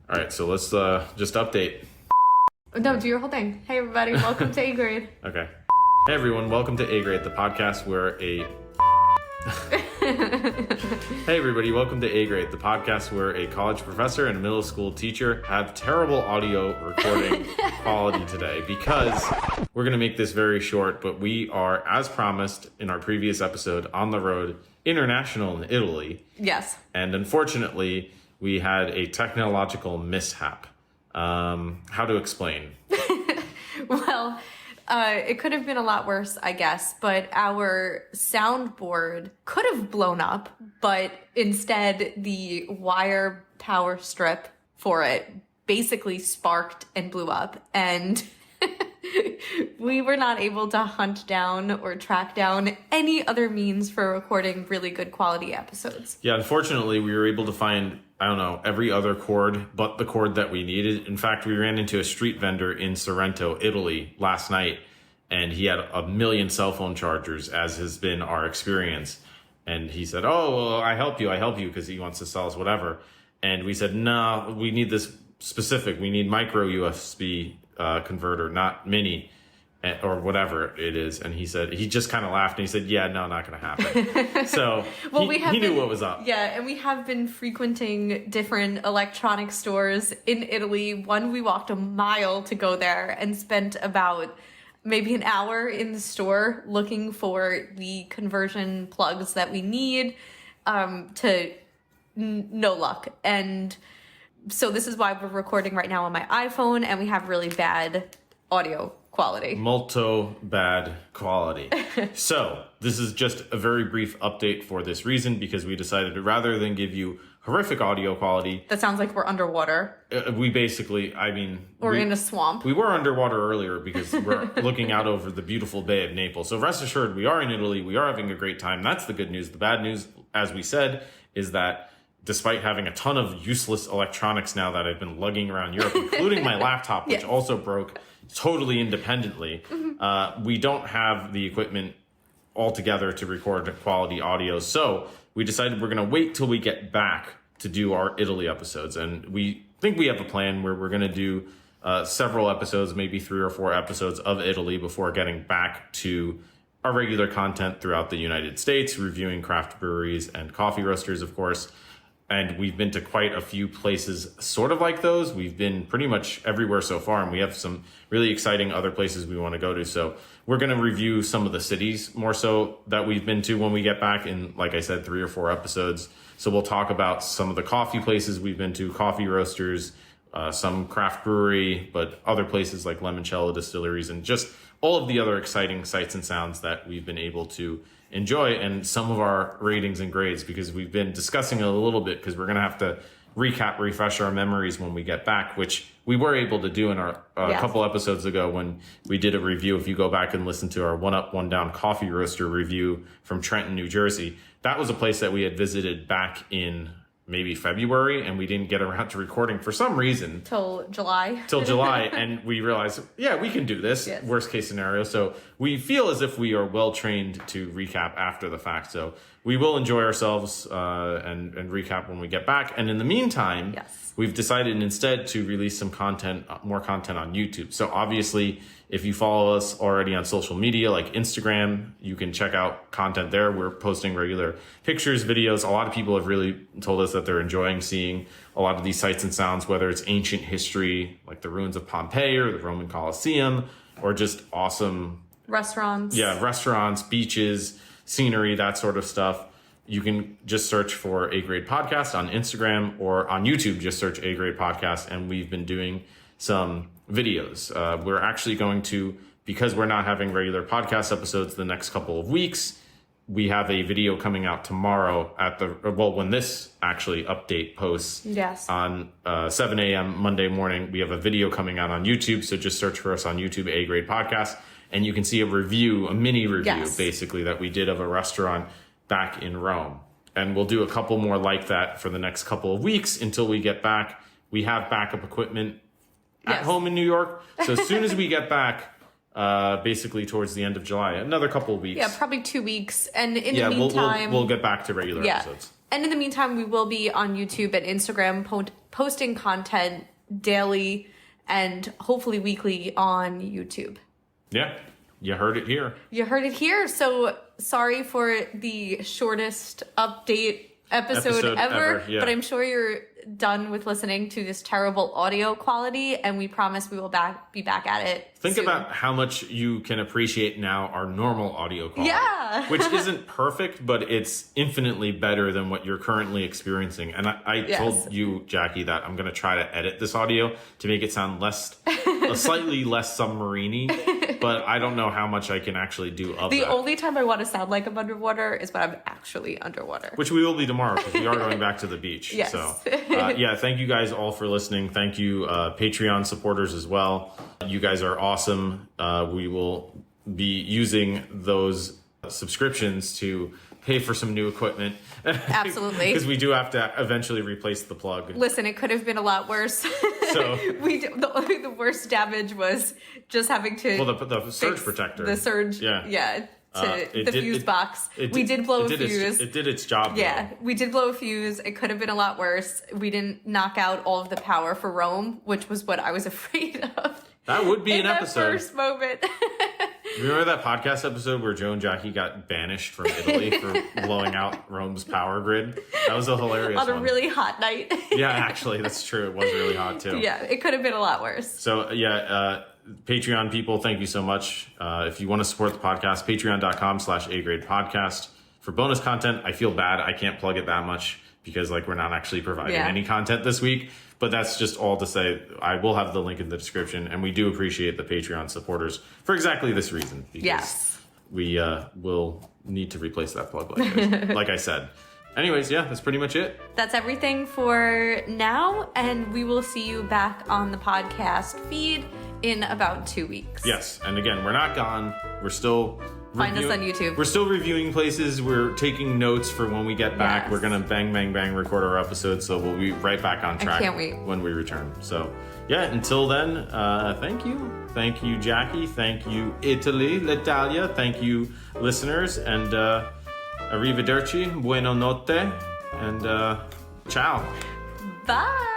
All right, so let's just update. No, do your whole thing. Hey, everybody, welcome to A Grade. Okay. Hey, everyone, welcome to A Grade, the podcast where a... Hey, everybody, welcome to A Grade, the podcast where a college professor and a middle school teacher have terrible audio recording quality today because we're going to make this very short, but we are, as promised in our previous episode, on the road international in Italy. Yes. And unfortunately, we had a technological mishap. How to explain? Well, it could have been a lot worse, I guess, but our soundboard could have blown up, but instead the wire power strip for it basically sparked and blew up, and we were not able to hunt down or track down any other means for recording really good quality episodes. Yeah, unfortunately, we were able to find, I don't know, every other cord but the cord that we needed. In fact, we ran into a street vendor in Sorrento, Italy last night, and he had a million cell phone chargers, as has been our experience. And he said, oh, well, I help you, because he wants to sell us whatever. And we said, no, we need this specific. We need micro USB converter, not mini or whatever it is. And he said, he just kind of laughed and he said, yeah, no, not going to happen. So Well, he knew what was up. Yeah, and we have been frequenting different electronic stores in Italy. One, we walked a mile to go there and spent about maybe an hour in the store looking for the conversion plugs that we need, no luck. And so this is why we're recording right now on my iPhone, and we have really bad audio quality. Molto bad quality. So this is just a very brief update for this reason, because we decided rather than give you horrific audio quality. That sounds like we're underwater. We basically, We're in a swamp. We were underwater earlier because we're looking out over the beautiful Bay of Naples. So rest assured, we are in Italy. We are having a great time. That's the good news. The bad news, as we said, is that despite having a ton of useless electronics now that I've been lugging around Europe, including my laptop, which also broke totally independently, we don't have the equipment altogether to record quality audio. So we decided we're going to wait till we get back to do our Italy episodes. And we think we have a plan where we're going to do several episodes, maybe 3 or 4 episodes of Italy before getting back to our regular content throughout the United States, reviewing craft breweries and coffee roasters, of course. And we've been to quite a few places sort of like those. We've been pretty much everywhere so far, and we have some really exciting other places we want to go to. So we're going to review some of the cities more so that we've been to when we get back in, like I said, 3 or 4 episodes. So we'll talk about some of the coffee places we've been to, coffee roasters, some craft brewery, but other places like limoncello distilleries, and just all of the other exciting sights and sounds that we've been able to enjoy, and some of our ratings and grades, because we've been discussing it a little bit, because we're going to have to refresh our memories when we get back, which we were able to do in our couple episodes ago when we did a review. If you go back and listen to our One Up, One Down coffee roaster review from Trenton, New Jersey, that was a place that we had visited back in maybe February, and we didn't get around to recording for some reason. Till July. And we realized, yeah, we can do this, worst case scenario. So we feel as if we are well trained to recap after the fact. So we will enjoy ourselves and recap when we get back. And in the meantime, we've decided instead to release some content, more content on YouTube. So obviously, if you follow us already on social media like Instagram, you can check out content there. We're posting regular pictures, videos. A lot of people have really told us that they're enjoying seeing a lot of these sights and sounds, whether it's ancient history like the ruins of Pompeii or the Roman Colosseum, or just awesome restaurants. Yeah, restaurants, beaches, scenery, that sort of stuff. You can just search for A Grade Podcast on Instagram, or on YouTube, just search A Grade Podcast. And we've been doing some videos. We're actually going to, because we're not having regular podcast episodes the next couple of weeks, we have a video coming out tomorrow when this actually update posts on 7 a.m. Monday morning. We have a video coming out on YouTube. So just search for us on YouTube, A Grade Podcast, and you can see a mini review, basically, that we did of a restaurant back in Rome. And we'll do a couple more like that for the next couple of weeks until we get back. We have backup equipment at home in New York. So as soon as we get back, basically towards the end of July, another couple of weeks. Yeah, probably 2 weeks. And in the meantime, we'll get back to regular episodes. And in the meantime, we will be on YouTube and Instagram posting content daily and hopefully weekly on YouTube. Yeah, you heard it here. You heard it here. So sorry for the shortest update episode ever, yeah. but I'm sure you're done with listening to this terrible audio quality, and we promise we will be back at it Think soon. about how much you can appreciate now our normal audio quality. Yeah. Which isn't perfect, but it's infinitely better than what you're currently experiencing. And I Yes. told you, Jackie, that I'm going to try to edit this audio to make it sound slightly less submarine-y, but I don't know how much I can actually do of The that. only time I want to sound like I'm underwater is when I'm actually underwater. Which we will be tomorrow because we are going back to the beach. Yes. So, yeah, thank you guys all for listening. Thank you, Patreon supporters as well. You guys are awesome. We will be using those subscriptions to pay for some new equipment. Absolutely. Because we do have to eventually replace the plug. Listen, it could have been a lot worse. So, The worst damage was just having to well, the surge fix protector. the surge, Yeah. the fuse box. We did blow a fuse. It did its job. Yeah, though. we did blow a fuse. It could have been a lot worse. We didn't knock out all of the power for Rome, which was what I was afraid of. That would be in an that episode. first moment. Remember that podcast episode where Joe and Jackie got banished from Italy for blowing out Rome's power grid? That was a hilarious On a one. really hot night. Yeah, actually, that's true. It was really hot, too. Yeah, it could have been a lot worse. So, Patreon people, thank you so much. If you want to support the podcast, patreon.com/agradepodcast. For bonus content, I feel bad. I can't plug it that much because, we're not actually providing any content this week. But that's just all to say, I will have the link in the description. And we do appreciate the Patreon supporters for exactly this reason. Because Yes. we will need to replace that plug, like I said. Anyways, yeah, that's pretty much it. That's everything for now, and we will see you back on the podcast feed in about 2 weeks. Yes, and again, we're not gone. We're still Find us on YouTube. We're still reviewing places. We're taking notes for when we get back. Yes. We're gonna bang, bang, bang record our episodes, so we'll be right back on track. can't wait. When we return. So, yeah. Until then, thank you, Jackie. Thank you, Italy, l'Italia. Thank you, listeners, and arrivederci, buona notte, and ciao. Bye.